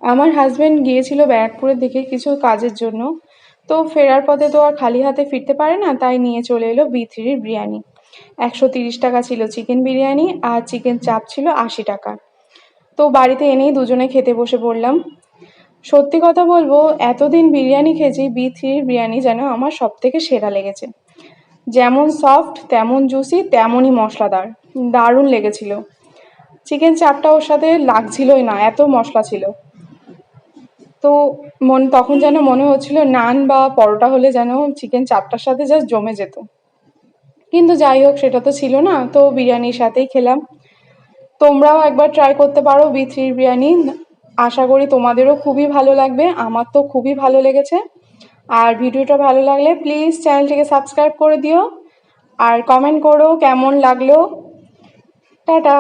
আমার হাজব্যান্ড গিয়েছিল ব্যারাকপুরের দিকে কিছু কাজের জন্য। তো ফেরার পথে তো আর খালি হাতে ফিরতে পারে না, তাই নিয়ে চলে এলো B3-র বিরিয়ানি। 130 টাকা ছিল চিকেন বিরিয়ানি, আর চিকেন চাপ ছিল 80 টাকা। তো বাড়িতে এনেই দুজনে খেতে বসে পড়লাম। সত্যি কথা বলবো, এতদিন বিরিয়ানি খেয়েছি, B3-র বিরিয়ানি যেন আমার সব থেকে সেরা লেগেছে। যেমন সফট, তেমন জুসি, তেমনই মশলাদার। দারুণ লেগেছিল। চিকেন চাপটা ওর সাথে লাগছিলই না, এত মশলা ছিল। তো তখন যেন মনে হচ্ছিল নান বা পরোটা হলে যেন চিকেন চাপটার সাথে জাস্ট জমে যেত। কিন্তু যাই হোক, সেটা তো ছিল না, তো বিরিয়ানির সাথেই খেলাম। তোমরাও একবার ট্রাই করতে পারো B3-র বিরিয়ানি। আশা করি তোমাদেরও খুবই ভালো লাগবে, আমার তো খুবই ভালো লেগেছে। আর ভিডিওটা ভালো লাগলে প্লিজ চ্যানেলটিকে সাবস্ক্রাইব করে দিও, আর কমেন্ট করো কেমন লাগলো। টাটা।